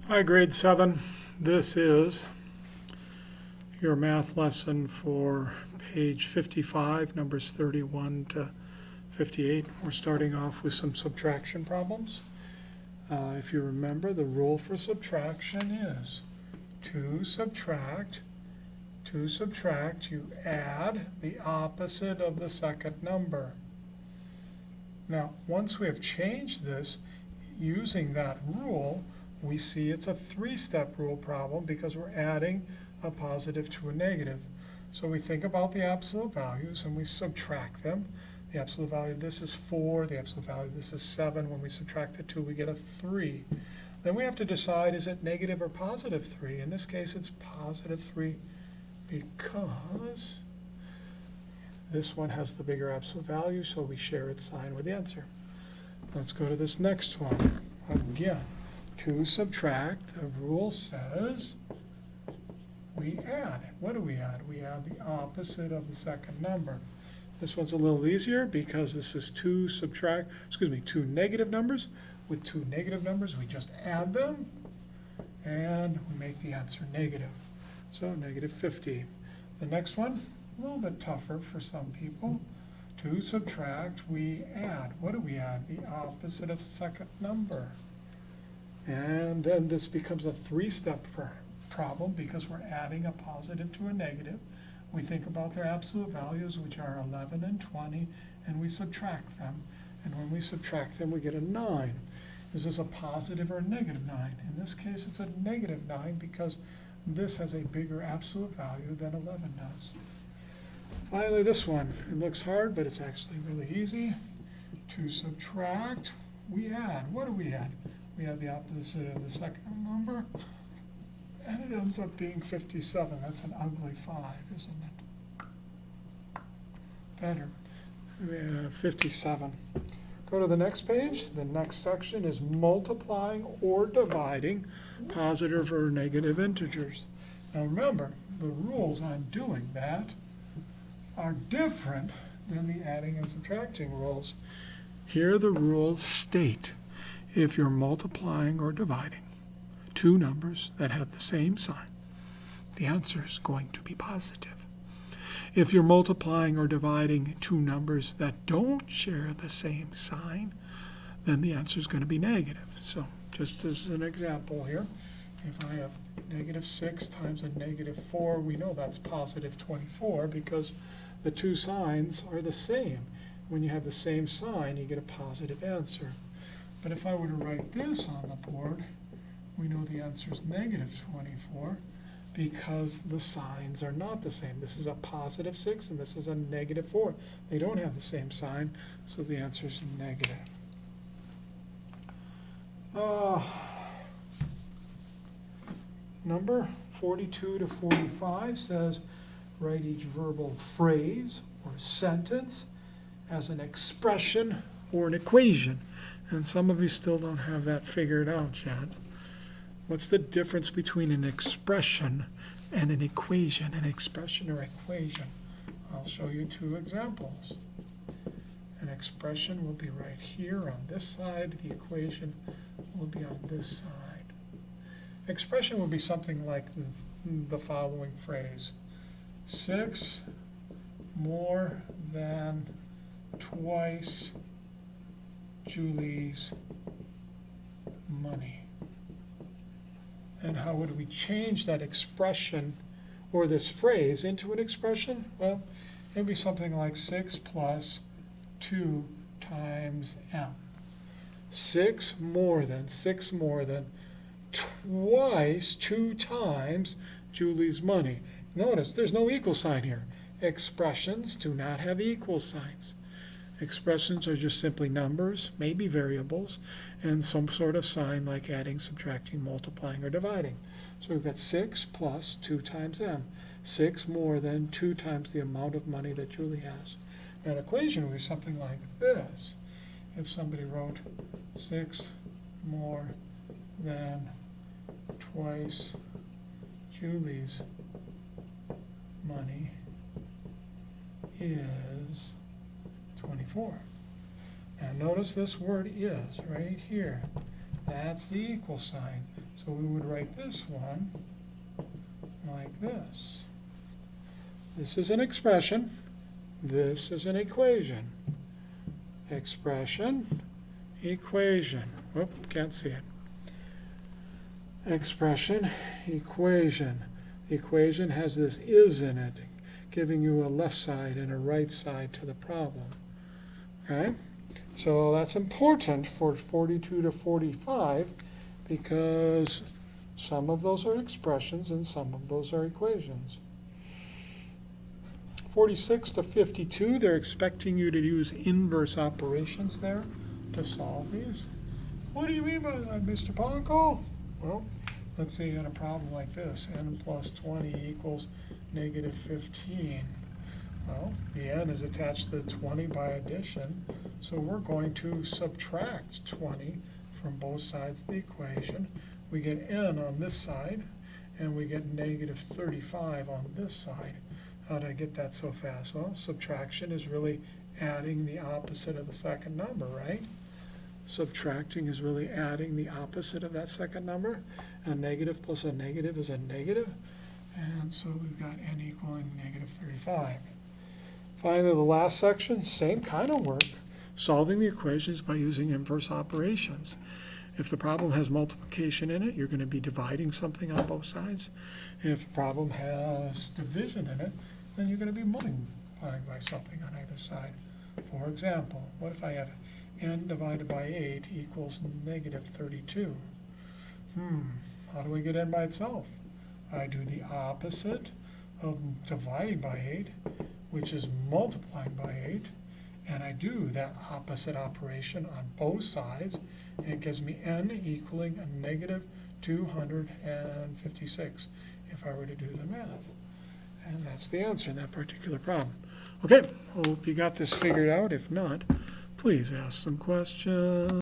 Hi, grade 7. This is your math lesson for page 55, numbers 31 to 58. We're starting off with some subtraction problems. If you remember, the rule for subtraction is to subtract, you add the opposite of the second number. Now, once we have changed this using that rule, we see it's a three-step rule problem because we're adding a positive to a negative. So we think about the absolute values and we subtract them. The absolute value of this is 4, the absolute value of this is 7. When we subtract the 2, we get a 3. Then we have to decide, is it negative or positive 3? In this case, it's positive 3 because this one has the bigger absolute value, so we share its sign with the answer. Let's go to this next one. Again, to subtract, the rule says we add. What do we add? We add the opposite of the second number. This one's a little easier because this is two negative numbers. With two negative numbers, we just add them and we make the answer negative. So negative 50. The next one, a little bit tougher for some people. To subtract, we add. What do we add? The opposite of the second number. And then this becomes a three-step problem because we're adding a positive to a negative. We think about their absolute values, which are 11 and 20, and we subtract them. And when we subtract them, we get a 9. Is this a positive or a negative 9? In this case, it's a negative 9 because this has a bigger absolute value than 11 does. Finally, this one. It looks hard, but it's actually really easy. To subtract, we add. What do we add? We add the opposite of the second number, and it ends up being 57. That's an ugly 5, isn't it? Better. 57. Go to the next page. The next section is multiplying or dividing positive or negative integers. Now remember, the rules on doing that are different than the adding and subtracting rules. Here the rules state if you're multiplying or dividing two numbers that have the same sign, the answer is going to be positive. If you're multiplying or dividing two numbers that don't share the same sign, then the answer is going to be negative. So just as an example here, if I have negative 6 times a negative 4, we know that's positive 24 because the two signs are the same. When you have the same sign, you get a positive answer. But if I were to write this on the board, we know the answer is negative 24 because the signs are not the same. This is a positive 6 and this is a negative 4. They don't have the same sign, so the answer is negative. Number 42 to 45 says, write each verbal phrase or sentence as an expression or an equation. And some of you still don't have that figured out yet. What's the difference between an expression and an equation? An expression or equation. I'll show you two examples. An expression will be right here on this side. The equation will be on this side. Expression will be something like the following phrase. 6 more than twice Julie's money. And how would we change that expression or this phrase into an expression? Well, it would be something like 6 plus 2 times m. 6 more than twice, 2 times Julie's money. Notice there's no equal sign here. Expressions do not have equal signs. Expressions are just simply numbers, maybe variables, and some sort of sign like adding, subtracting, multiplying, or dividing. So we've got 6 plus 2 times m. 6 more than 2 times the amount of money that Julie has. Now, an equation would be something like this. If somebody wrote 6 more than twice Julie's money is 24. Now notice this word is right here. That's the equal sign. So we would write this one like this. This is an expression. This is an equation. Expression, equation. Whoop, can't see it. Expression, equation. The equation has this is in it, giving you a left side and a right side to the problem. Okay? So that's important for 42 to 45 because some of those are expressions and some of those are equations. 46 to 52, they're expecting you to use inverse operations there to solve these. What do you mean by that, Mr. Ponko? Well, let's say you had a problem like this, n plus 20 equals negative 15. Well, the n is attached to the 20 by addition, so we're going to subtract 20 from both sides of the equation. We get n on this side, and we get negative 35 on this side. How did I get that so fast? Well, subtraction is really adding the opposite of the second number, right? Subtracting is really adding the opposite of that second number. A negative plus a negative is a negative. And so we've got n equaling negative 35. Finally, the last section, same kind of work. Solving the equations by using inverse operations. If the problem has multiplication in it, you're going to be dividing something on both sides. If the problem has division in it, then you're going to be multiplying by something on either side. For example, what if I have n divided by 8 equals negative 32? How do I get n by itself? I do the opposite of dividing by 8, which is multiplying by 8, and I do that opposite operation on both sides, and it gives me n equaling a negative 256 if I were to do the math. And that's the answer in that particular problem. Okay, hope you got this figured out. If not, please ask some questions.